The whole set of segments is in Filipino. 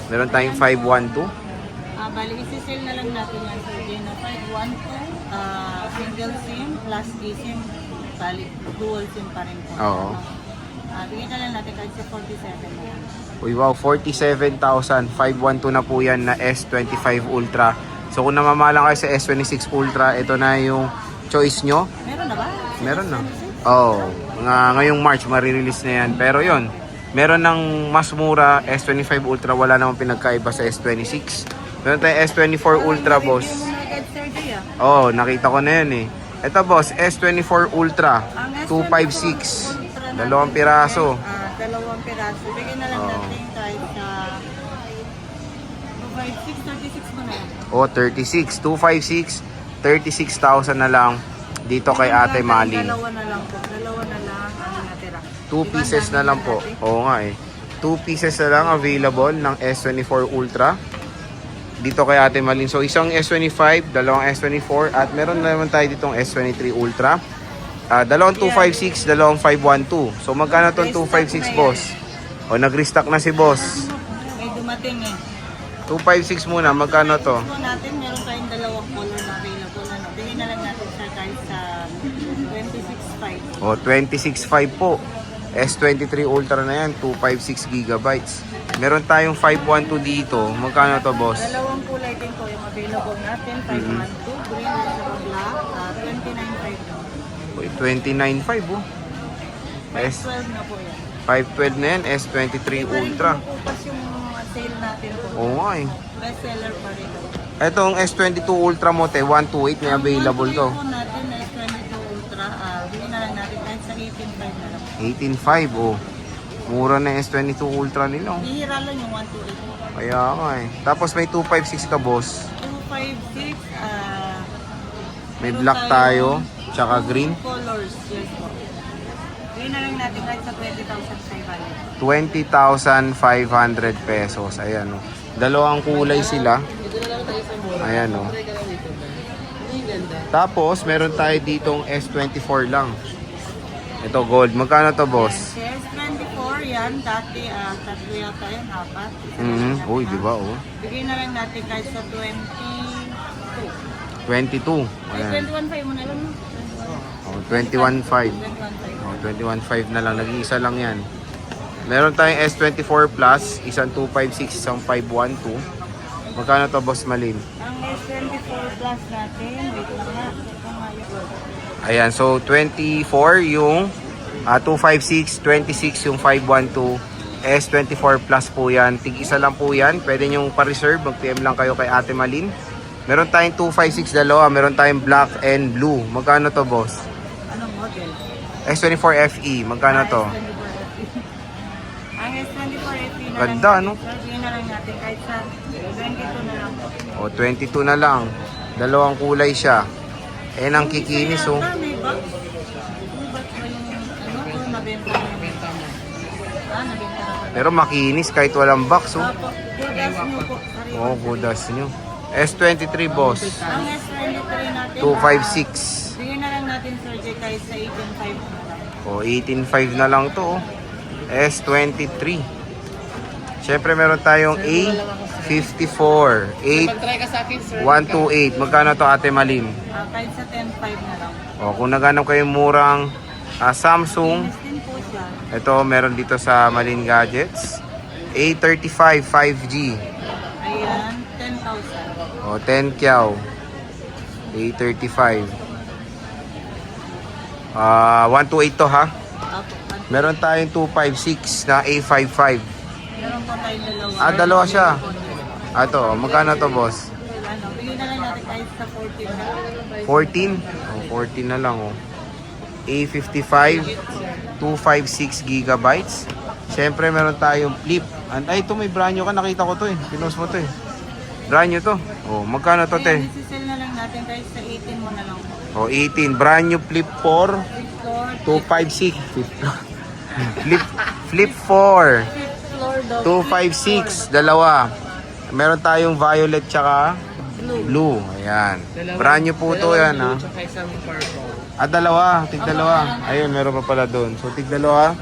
Meron tayong 512. Bali, isi-sell na lang natin yan sa Gina 512. Single SIM plus eSIM. Bali, dual SIM pa rin po. Oo. Bigyan na lang natin kahit sa 47 na yan. Uy, wow, 47,000. 512 na po yan na S25 Ultra. So kung namamalang kayo sa S26 Ultra, ito na yung choice nyo. Meron na ba? Meron na. Oo. Ngayong March, marirelease na yan. Pero yon, meron ng mas mura S25 Ultra. Wala namang pinagkaiba sa S26. Meron tayong S24 Ultra, boss. Oo, nakita ko na yun eh. Ito, boss, S24 Ultra. 256. Dalawang piraso. Dalawang piraso. Bigyan na lang natin kahit sa 256, 36 mo na yan. O, 36. 256. 36,000 na lang dito kay Ate Malin. Dalawa na lang po. Dalawa na lang ang natira. 2 pieces na lang po. Oo nga eh. 2 pieces na lang available ng S24 Ultra dito kay Ate Malin. So isang S25, dalawang S24 at meron na naman tayo ditong S23 Ultra. Dalawang 256, dalawang 512. So magkano tong 256, boss? O nag-restock na si boss. May dumating eh. 256 muna, magkano to? So natin meron tayong dalawang color na available. Bigyan na lang natin siya kahit sa 26.5. O 26.5 po. S23 Ultra na yan, 256 gigabytes. Meron tayong 512 dito. Magkano to, boss? Dalawang kulay din po yung available natin. 512, green at saka black. 29.5. Uy, 29.5 oh. 512 na po yan. 512 na yan, S23 Ultra. Bukas yung sale natin po. Oo nga eh. Best seller pa rin. Etong S22 Ultra mo, 128 may available to. Ang po natin na S22 Ultra, bigyan na lang natin kahit sa 18.5 na lang. 18.5 oh. Mura na yung S22 Ultra nila oh. Ihira lang yung 128. Kaya nga eh. Tapos may 256 ka, boss. 256, May black tayo, tsaka green. Colors, yes po. Bigyan na lang natin kahit sa 20,500. 20,500 pesos. Ayan oh. Dalawang kulay sila. Ayan oh. Tapos meron tayo ditong S24 lang. Ito gold. Magkano to, boss? S24 yan. Dati, tatlo yata yan, apat. Uy, di ba oh? Bigyan na lang natin kahit sa 22. 22. Ayan. 21.5 mo na lang. No? Oh, 21.5. 21.5. Oh, 21.5 na lang. Nag-iisa lang yan. Meron tayong S24 Plus. Isang 256, isang 512. Magkano to, boss Malin? Ang S24 Plus natin, wait lang nga. Ayan, so 24 yung 256, 26 yung 512, S24 Plus po yan. Tig-isa lang po yan. Pwede nyong pa-reserve. Mag-PM lang kayo kay Ate Malin. Meron tayong 256 dalawa. Meron tayong black and blue. Magkano to, boss? Anong model? S24 FE. Magkano to? Ang S24 FE na Ganda, lang. no? Bigyan na lang natin kahit sa 22 na lang. O, 22 na lang. Dalawang kulay siya. Eh, ang kikinis, oh. May box? May box ba yung o nabenta mo? Nabenta mo. Nabenta na. Pero makinis kahit walang box, oh. Opo, godas nyo po. Oh, godas nyo. S23, boss. Ang S23 natin, 256. bigyan na lang natin, Sir J, kahit sa 18.5 na lang. O, 18.5 na lang to, oh. S23. Siyempre, meron tayong A54. 128. Magkano to, Ate Malin? Kahit sa 10.5 na lang. O, kung naghanap kayong murang Samsung, Mas din po siya. ito, meron dito sa Malin Gadgets. A35 5G. Ayan, 10,000. O, 10 kyaw. A35. 128 to, ha? Opo. Meron tayong 256 na A55. Meron po tayong dalawa. Dalawa siya. Ito, magkano to, boss? Bigyan na lang natin kahit sa 14 na. 14? Oh, 14 na lang, oh. A55, 256 gigabytes. Siyempre, meron tayong flip. Ay, ito may brand new ka. Nakita ko to, eh. Pinost mo to, eh. Brand new to. Oh, magkano to, te? Isisell na lang natin kahit sa 18 mo na lang. Oh, 18. Brand new flip 4, Fifth floor. 256. Flip 4, Fifth floor daw. 256. Dalawa. Meron tayong violet tsaka blue. Ayan. Brand new po to, yan, ha. Dalawa. Tig dalawa. Ayun, meron pa pala doon. So, tig dalawa.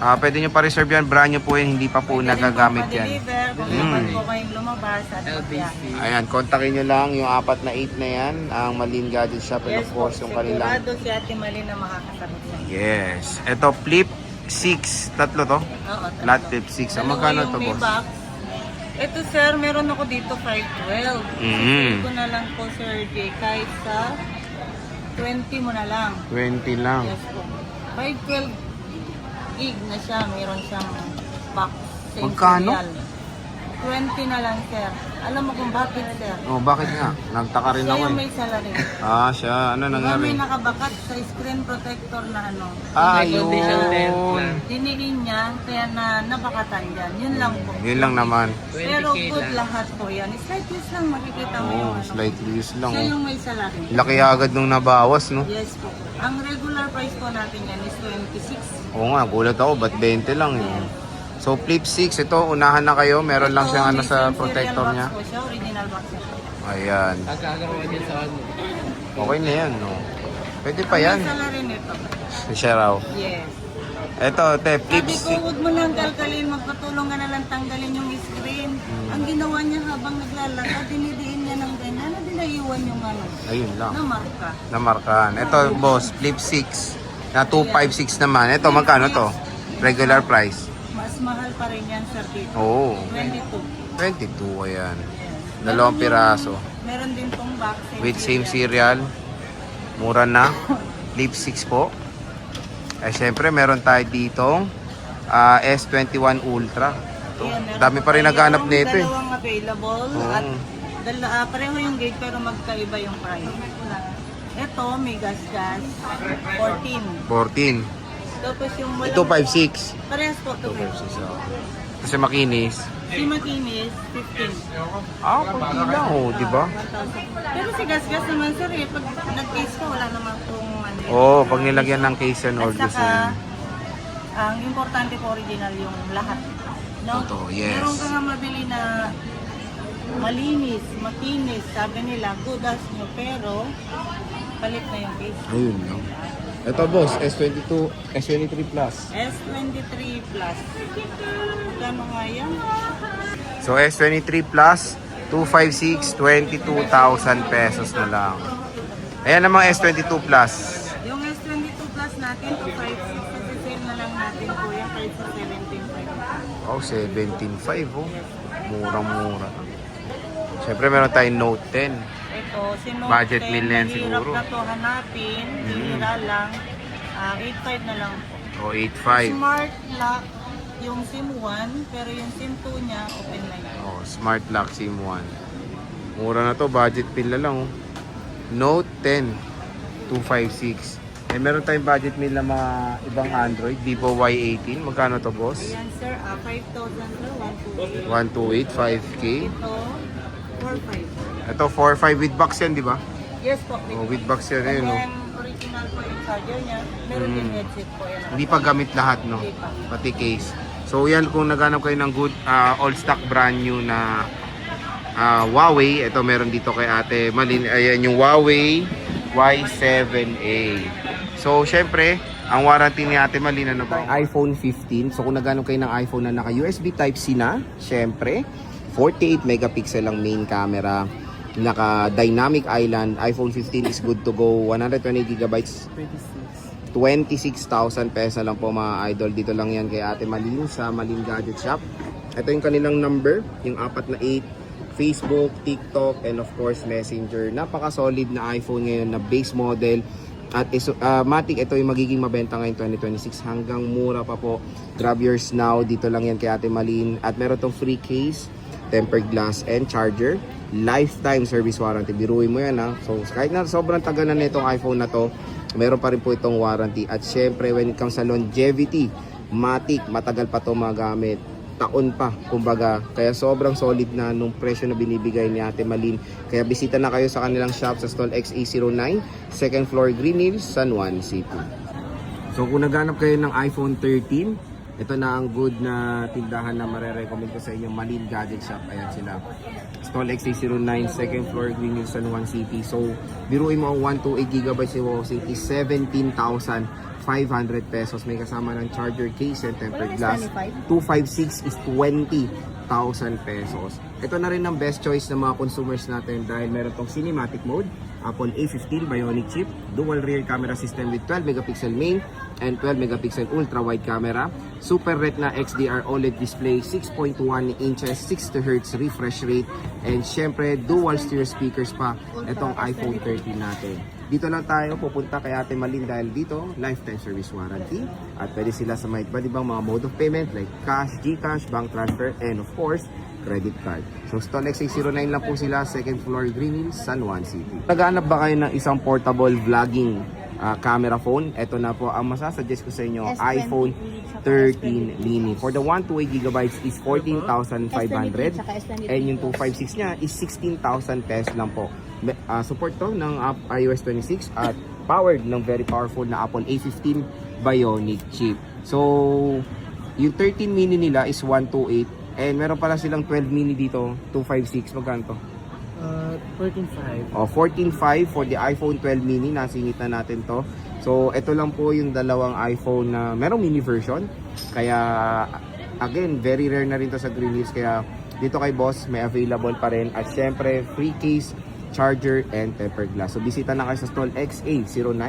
Pwede nyo pa-reserve yan. Brand nyo po yan. Hindi pa po nagagamit yan. Pa-deliver kung naman po kayong lumabas at pagya. Ayan, kontakin nyo lang yung 4 na 8 na yan. Ang Malin Gadget Shop and of Yes po, course yung kanilang... sigurado si Ate Malin na makakasagot sa inyo. Yes. Ito, Flip 6. Tatlo to? Oo, Lahat Flip 6. Ang magkano to, boss? Box. Ito sir, meron ako dito 512. Sisave ko na lang po Sir J. Kahit sa 20 mo na lang. 20 lang. Yes po. 512 gig na siya. Meron siyang box. Same Magkano? serial. 20 na lang sir. Alam mo kung bakit sir? Oh, bakit nga? Nagtaka rin Siya ako yung eh. may salarin. Siya. Ano Diba nangyari? may nakabakat sa screen protector na ano. Ayun. Diniin niya, kaya napakatan dyan. Yun lang po. Yun lang naman. Pero good lahat po yan. Slight use lang, makikita mo yung ano. Slightly use lang. Siya Oh. yung may salarin. Laki agad nung nabawas, no? Yes po. Ang regular price po natin yan is 26. Oo nga, gulat ako. Ba't 20 lang eh? So, Flip 6. Ito, unahan na kayo. Meron lang siyang ano sa protector niya. Po siya, original box niya. Ayan. Pagkagawa niya sa ano. Okay na yan, no? Pwede pa yan. May salarin ito. Siya raw. Yes. Ito, te, Flip Sabi ko, 6. huwag mo lang kalkalin, magpatulong ka na lang tanggalin yung screen. Ang ginawa niya habang naglalakad, dinidiin niya ng ganyan, na dinaiwan yung ano, Ayun lang. na marka. Namarkahan. Ito, boss, Flip 6. Na 256 naman. Ito, magkano to? Regular price. Mas mahal pa rin yan, sir, dito. Oo. 22. 22, ayan. Yes. Dalawang piraso. Meron din tong box. With same cereal. Mura na. Flip 6 po. Eh, syempre, meron tayo dito. S21 Ultra. Ito. Dami pa rin naghanap nito eh. Dalawang available at pareho yung gate pero magkaiba yung price. Ito, may gas-gas. 14. 14. Tapos yung walang... Ito 5.6. Parehas po, 256. Kasi makinis. Si Makinis, 15. Kunti lang oh, di ba? 1,000. Pero si gas-gas naman sir eh, pag nag-case ko, wala naman kung ano yun. Oo, pag nilagyan ng case and all At the saka, same. ang importante po original yung lahat. No? Totoo, yes. Meron ka nga mabili na malinis, makinis, sabi nila, good as nyo, pero palit na yung case. Ayun lang. Ito boss, S22, S23 Plus. S23 Plus. Magkano nga yan? So S23 Plus, 256, 22,000 pesos na lang. Ayan namang S22 Plus. Yung S22 Plus natin, 256, kasi sale na lang natin po yan kahit sa 17.5. Oh, 17.5 oh. Murang-mura. Siyempre meron tayong Note 10. Ito, si Note Budget 10, meal na yan mahirap siguro. na to hanapin, bihira lang. 8.5 na lang po. O 8.5. Smart lock yung SIM 1, pero yung SIM 2 niya, open na yun. Oh, Smart Lock SIM 1. Mura na to, budget pill na lang oh. Note 10, 256. Eh meron tayong budget meal na mga ibang Android, Vivo Y18. Magkano to boss? Ayan sir, 5,000 sir, 128. 128, 5K. Ito, 4.5. Ito 4.5 with box yan, di ba? Yes po. Oh, with box yan And eh, no? then, original po yung charger niya. Meron din headset po yan. Hindi pa gamit lahat, no? Hindi pa. Pati case. So yan, kung naghanap kayo ng good all stock brand new na Huawei, ito meron dito kay Ate Malin. Ayan yung Huawei Y7A. So syempre, ang warranty ni Ate Malin ano ba? iPhone 15. So kung naghanap kayo ng iPhone na naka USB Type-C na, syempre 48 megapixel ang main camera. Naka dynamic island, iPhone 15 is good to go. 120 gigabytes. 26,000 pesos lang po mga idol. Dito lang yan kay Ate Malin sa Malin Gadget Shop. Ito yung kanilang number, yung 4 na 8. Facebook, TikTok, and of course Messenger. Napaka-solid na iPhone ngayon na base model. At Matic, ito yung magiging mabenta ngayon 2026 hanggang mura pa po. Grab yours now. Dito lang yan kay Ate Malin. At meron tong free case, tempered glass, and charger. Lifetime service warranty. Biruin mo yan ha. So kahit na sobrang tagal na nitong iPhone na to, meron pa rin po itong warranty. At syempre when it comes sa longevity, Matic, matagal pa to magamit. Taon pa, kumbaga. Kaya sobrang solid na nung presyo na binibigay ni Ate Malin. Kaya bisita na kayo sa kanilang shop sa stall XA09, second floor Green Hills, San Juan City. So kung naghanap kayo ng iPhone 13, ito na ang good na tindahan na marerecommend ko sa inyo, Malin Gadget Shop. Ayan sila. Stall XA09, second floor Green Hills, San Juan City. So biruin mo ang 128GB si Wosing is 17,500 500 pesos. May kasama ng charger case and tempered glass. 256 is 20,000 pesos. Ito na rin ang best choice ng mga consumers natin dahil meron tong cinematic mode, Apple A15 Bionic chip, dual rear camera system with 12 megapixel main and 12 megapixel ultra wide camera, Super Retina XDR OLED display, 6.1 inches, 60 Hz refresh rate, and syempre dual stereo speakers pa itong iPhone 13 natin. Dito lang tayo pupunta kay Ate Malin dahil dito lifetime service warranty at pwede sila sa mga iba't ibang mga mode of payment like cash, GCash, bank transfer, and of course credit card. So StollX A09 lang po sila, second floor, Green Hills, San Juan City. Naghahanap ba kayo ng isang portable vlogging camera phone? Ito na po ang masasuggest ko sa inyo, iPhone 13 mini. For the 128GB is 14,500 and yung 256 niya is 16,000 pesos lang po. Support to ng iOS 26 at powered ng very powerful na Apple A15 Bionic chip. So yung 13 mini nila is 128 and meron pala silang 12 mini dito, 256. Magkano to? 14.5. 14.5 for the iPhone 12 mini. Nasingit na natin to. So ito lang po yung dalawang iPhone na merong mini version. Kaya again, very rare na rin to sa Green Hills. Kaya dito kay boss may available pa rin. At syempre free case, charger, and tempered glass. So bisita na kayo sa StollX A09.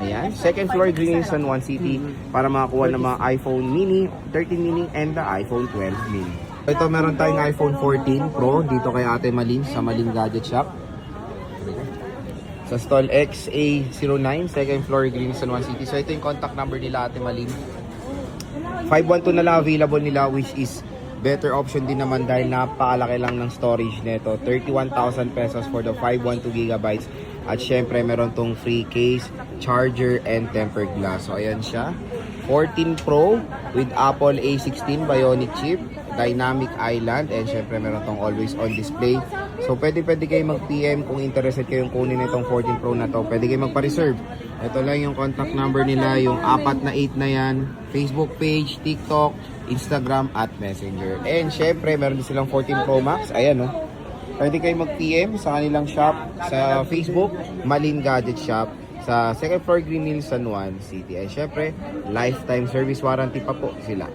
Ayan, second floor, Green Hills, San Juan City, para makakuha ng mga iPhone mini, 13 mini, and the iPhone 12 mini. Ito meron tayong iPhone 14 Pro dito kay Ate Malin sa Malin Gadget Shop. Sa StollX A09, second floor, Green Hills, San Juan City. So ito yung contact number nila, Ate Malin. 512 na lang available nila, which is better option din naman dahil napakalaki lang ng storage nito. 31,000 pesos for the 512GB. At syempre meron tong free case, charger, and tempered glass. So ayan siya. 14 Pro with Apple A16 Bionic chip, Dynamic Island, and syempre meron tong always on display. So pwede kayo mag-PM kung interested kayong kunin itong 14 Pro na to. Pwede kayo magpa-reserve. Ito lang yung contact number nila, yung 4 na 8 na yan. Facebook page, TikTok, Instagram at Messenger. And syempre, meron din silang 14 Pro Max. Ayan, oh. Pwede kayo mag-PM sa kanilang shop sa Facebook, Malin Gadget Shop, sa second floor, Green Hills, San Juan City. And syempre, lifetime service warranty pa po sila.